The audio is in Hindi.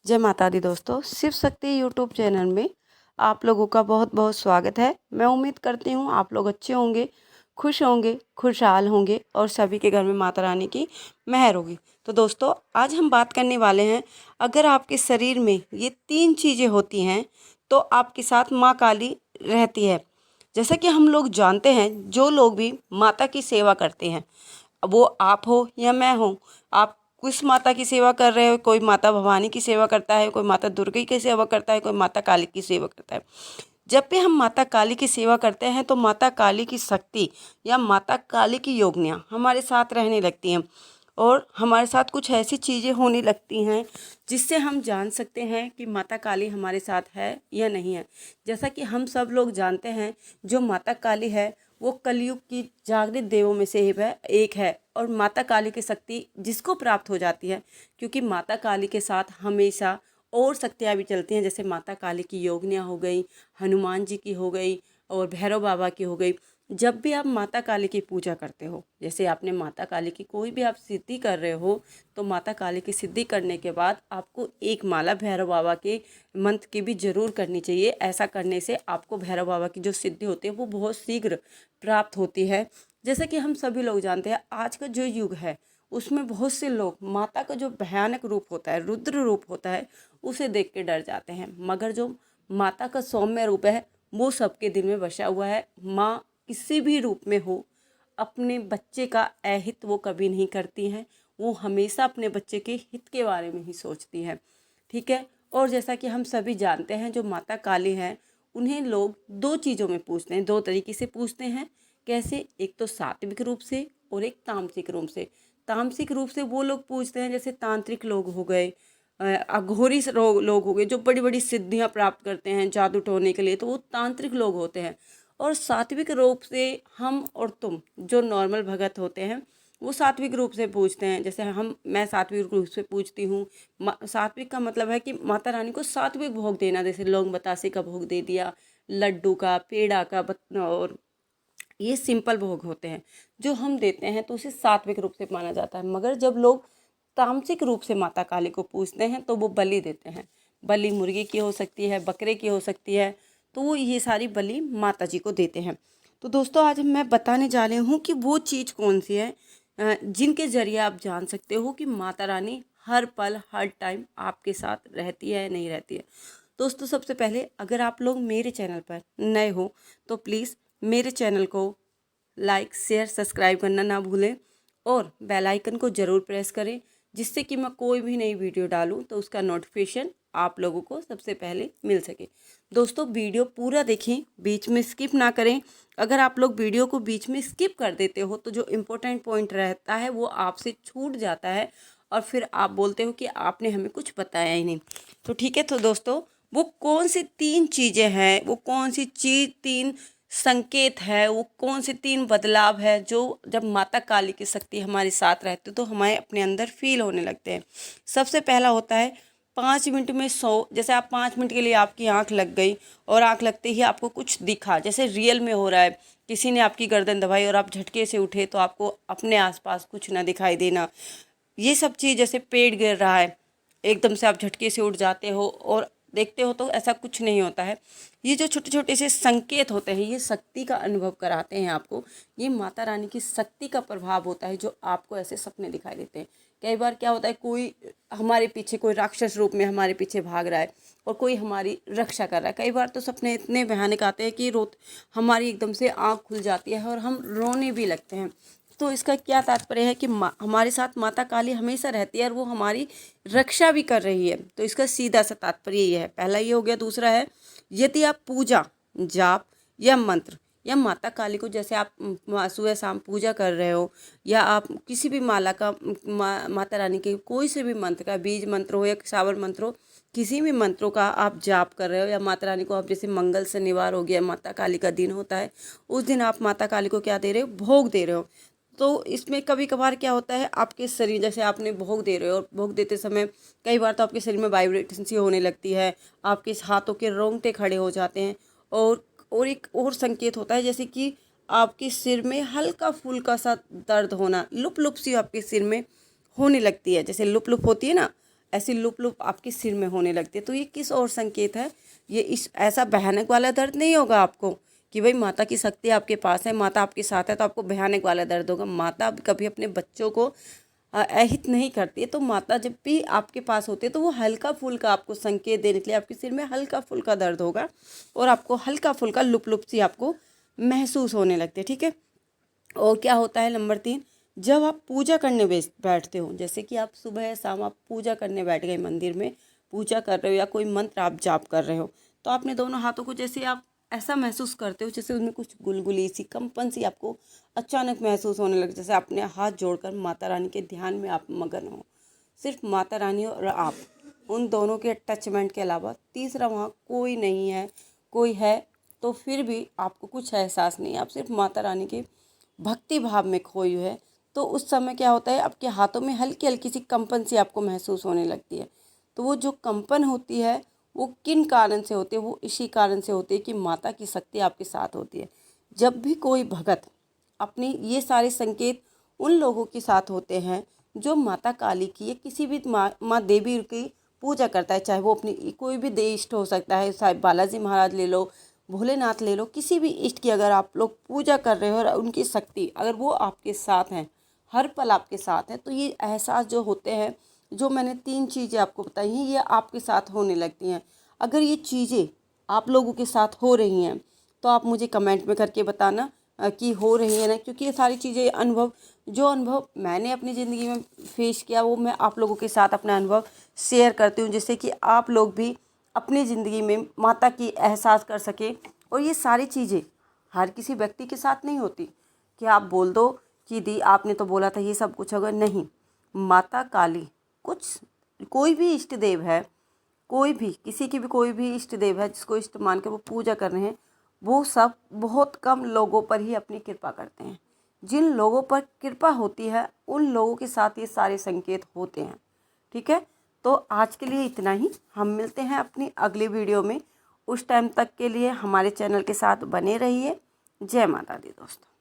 जय माता दी दोस्तों, शिव शक्ति यूट्यूब चैनल में आप लोगों का बहुत बहुत स्वागत है। मैं उम्मीद करती हूँ आप लोग अच्छे होंगे, खुशहाल होंगे और सभी के घर में माता रानी की मेहर होगी। तो दोस्तों, आज हम बात करने वाले हैं, अगर आपके शरीर में ये 3 चीज़ें होती हैं तो आपके साथ माँ काली रहती है। जैसा कि हम लोग जानते हैं, जो लोग भी माता की सेवा करते हैं, वो आप हो या मैं हूँ, आप किस माता की सेवा कर रहे हो। कोई माता भवानी की सेवा करता है, कोई माता दुर्गा की सेवा करता है, कोई माता काली की सेवा करता है। जब भी हम माता काली की सेवा करते हैं तो माता काली की शक्ति या माता काली की योगनियाँ हमारे साथ रहने लगती हैं और हमारे साथ कुछ ऐसी चीज़ें होने लगती हैं जिससे हम जान सकते हैं कि माता काली हमारे साथ है या नहीं है। जैसा कि हम सब लोग जानते हैं, जो माता काली है वो कलयुग की जागृत देवों में से एक है और माता काली की शक्ति जिसको प्राप्त हो जाती है, क्योंकि माता काली के साथ हमेशा और शक्तियाँ भी चलती हैं। जैसे माता काली की योगनियाँ हो गई, हनुमान जी की हो गई और भैरव बाबा की हो गई। जब भी आप माता काली की पूजा करते हो, जैसे आपने माता काली की कोई भी आप सिद्धि कर रहे हो, तो माता काली की सिद्धि करने के बाद आपको एक माला भैरव बाबा के मंत्र की भी ज़रूर करनी चाहिए। ऐसा करने से आपको भैरव बाबा की जो सिद्धि होती है वो बहुत शीघ्र प्राप्त होती है। जैसे कि हम सभी लोग जानते हैं, आज का जो युग है उसमें बहुत से लोग माता का जो भयानक रूप होता है, रुद्र रूप होता है, उसे देख के डर जाते हैं। मगर जो माता का सौम्य रूप है वो सबके दिल में बसा हुआ है। माँ किसी भी रूप में हो, अपने बच्चे का अहित वो कभी नहीं करती हैं। वो हमेशा अपने बच्चे के हित के बारे में ही सोचती है। ठीक है। और जैसा कि हम सभी जानते हैं, जो माता काली हैं उन्हें लोग 2 चीज़ों में पूजते हैं, 2 तरीके से पूजते हैं। कैसे? एक तो सात्विक रूप से और एक तामसिक रूप से। तामसिक रूप से वो लोग पूजते हैं जैसे तांत्रिक लोग हो गए, अघोरी लोग हो गए, जो बड़ी बड़ी सिद्धियां प्राप्त करते हैं जादू टोने के लिए, तो वो तांत्रिक लोग होते हैं। और सात्विक रूप से हम और तुम जो नॉर्मल भगत होते हैं वो सात्विक रूप से पूजते हैं। जैसे मैं सात्विक रूप से पूजती हूँ। सात्विक का मतलब है कि माता रानी को सात्विक भोग देना, जैसे लौंग बतासे का भोग दे दिया, लड्डू का, पेड़ा का, और ये सिंपल भोग होते हैं जो हम देते हैं, तो उसे सात्विक रूप से माना जाता है। मगर जब लोग तामसिक रूप से माता काली को पूजते हैं तो वो बलि देते हैं। बलि मुर्गी की हो सकती है, बकरे की हो सकती है, तो वो ये सारी बलि माता जी को देते हैं। तो दोस्तों, आज मैं बताने जा रही हूँ कि वो चीज़ कौन सी है जिनके ज़रिए आप जान सकते हो कि माता रानी हर पल हर टाइम आपके साथ रहती है नहीं रहती है। दोस्तों, सबसे पहले अगर आप लोग मेरे चैनल पर नए हो तो प्लीज़ मेरे चैनल को लाइक, शेयर, सब्सक्राइब करना ना भूलें और बेल आइकन को ज़रूर प्रेस करें, जिससे कि मैं कोई भी नई वीडियो डालूं तो उसका नोटिफिकेशन आप लोगों को सबसे पहले मिल सके। दोस्तों, वीडियो पूरा देखें, बीच में स्किप ना करें। अगर आप लोग वीडियो को बीच में स्किप कर देते हो तो जो इम्पोर्टेंट पॉइंट रहता है वो आपसे छूट जाता है और फिर आप बोलते हो कि आपने हमें कुछ बताया ही नहीं। तो ठीक है। तो दोस्तों, वो कौन सी 3 चीज़ें हैं, वो कौन सी चीज़ 3 संकेत है, वो कौन से 3 बदलाव है जो जब माता काली की शक्ति हमारे साथ रहती है तो हमारे अपने अंदर फील होने लगते हैं। सबसे पहला होता है 5 मिनट में सो, जैसे आप 5 मिनट के लिए आपकी आंख लग गई और आंख लगते ही आपको कुछ दिखा, जैसे रियल में हो रहा है, किसी ने आपकी गर्दन दबाई और आप झटके से उठे तो आपको अपने आसपास कुछ ना दिखाई देना। ये सब चीज़, जैसे पेड़ गिर रहा है, एकदम से आप झटके से उठ जाते हो और देखते हो तो ऐसा कुछ नहीं होता है। ये जो छोटे छोटे से संकेत होते हैं ये शक्ति का अनुभव कराते हैं आपको। ये माता रानी की शक्ति का प्रभाव होता है जो आपको ऐसे सपने दिखाई देते हैं। कई बार क्या होता है, कोई हमारे पीछे, कोई राक्षस रूप में हमारे पीछे भाग रहा है और कोई हमारी रक्षा कर रहा है। कई बार तो सपने इतने भयानक आते हैं कि हमारी एकदम से आँख खुल जाती है और हम रोने भी लगते हैं। तो इसका क्या तात्पर्य है कि हमारे साथ माता काली हमेशा रहती है और वो हमारी रक्षा भी कर रही है। तो इसका सीधा सा तात्पर्य ये है। पहला ये हो गया। दूसरा है, यदि आप पूजा, जाप या मंत्र या माता काली को, जैसे आप सुबह शाम पूजा कर रहे हो या आप किसी भी माला का, माता रानी के कोई से भी मंत्र का, बीज मंत्र हो या शावर मंत्र हो, किसी भी मंत्रों का आप जाप कर रहे हो या माता रानी को आप, जैसे मंगल शनिवार हो गया, माता काली का दिन होता है, उस दिन आप माता काली को क्या दे रहे हो? भोग दे रहे हो। तो इसमें कभी कभार क्या होता है, आपके शरीर, जैसे आपने भोग दे रहे हो और भोग देते समय कई बार तो आपके शरीर में वाइब्रेशन सी होने लगती है, आपके हाथों के रोंगटे खड़े हो जाते हैं। और एक और संकेत होता है, जैसे कि आपके सिर में हल्का फुल्का सा दर्द होना, लुप लुप सी आपके सिर में होने लगती है, जैसे लुप लुप होती है ना, ऐसी लुप लुप आपके सिर में होने लगती है। तो ये किस और संकेत है? ये इस ऐसा भयानक वाला दर्द नहीं होगा आपको कि भाई माता की शक्ति आपके पास है, माता आपके साथ है तो आपको भयानक वाला दर्द होगा। माता कभी अपने बच्चों को अहित नहीं करती है। तो माता जब भी आपके पास होती है तो वो हल्का फुल्का आपको संकेत देने के लिए आपके सिर में हल्का फुल्का दर्द होगा और आपको हल्का फुल्का लुप लुप सी आपको महसूस होने लगती है। ठीक है। और क्या होता है नंबर 3, जब आप पूजा करने बैठते हो, जैसे कि आप सुबह या शाम आप पूजा करने बैठ गए, मंदिर में पूजा कर रहे हो या कोई मंत्र आप जाप कर रहे हो, तो आपने दोनों हाथों को जैसे आप ऐसा महसूस करते हो जैसे उनमें कुछ गुलगुली सी कंपन सी आपको अचानक महसूस होने लगे, जैसे अपने हाथ जोड़कर माता रानी के ध्यान में आप मगन हो। सिर्फ माता रानी और आप, उन दोनों के अटैचमेंट के अलावा तीसरा वहाँ कोई नहीं है। कोई है तो फिर भी आपको कुछ एहसास नहीं है, आप सिर्फ माता रानी के भक्ति भाव में खोई है। तो उस समय क्या होता है, आपके हाथों में हल्की हल्की सी कंपन सी आपको महसूस होने लगती है। तो वो जो कंपन होती है वो किन कारण से होती है? वो इसी कारण से होती है कि माता की शक्ति आपके साथ होती है। जब भी कोई भगत अपनी ये सारे संकेत उन लोगों के साथ होते हैं जो माता काली की या किसी भी माँ देवी की पूजा करता है, चाहे वो अपनी कोई भी देव इष्ट हो सकता है, चाहे बालाजी महाराज ले लो, भोलेनाथ ले लो, किसी भी इष्ट की अगर आप लोग पूजा कर रहे हो और उनकी शक्ति अगर वो आपके साथ हैं, हर पल आपके साथ है, तो ये एहसास जो होते हैं, जो मैंने 3 चीज़ें आपको बताई हैं, ये आपके साथ होने लगती हैं। अगर ये चीज़ें आप लोगों के साथ हो रही हैं तो आप मुझे कमेंट में करके बताना कि हो रही है ना, क्योंकि ये सारी चीज़ें जो अनुभव मैंने अपनी ज़िंदगी में फेस किया वो मैं आप लोगों के साथ अपना अनुभव शेयर करती हूँ, जिससे कि आप लोग भी अपनी ज़िंदगी में माता की एहसास कर सके। और ये सारी चीज़ें हर किसी व्यक्ति के साथ नहीं होती कि आप बोल दो कि दी आपने तो बोला था ये सब कुछ होगा, नहीं। माता काली कोई भी इष्ट देव है, कोई भी किसी की भी कोई भी इष्ट देव है जिसको इष्ट मान के वो पूजा कर रहे हैं, वो सब बहुत कम लोगों पर ही अपनी कृपा करते हैं। जिन लोगों पर कृपा होती है उन लोगों के साथ ये सारे संकेत होते हैं। ठीक है। तो आज के लिए इतना ही, हम मिलते हैं अपनी अगली वीडियो में। उस टाइम तक के लिए हमारे चैनल के साथ बने रहिए। जय माता दी दोस्तों।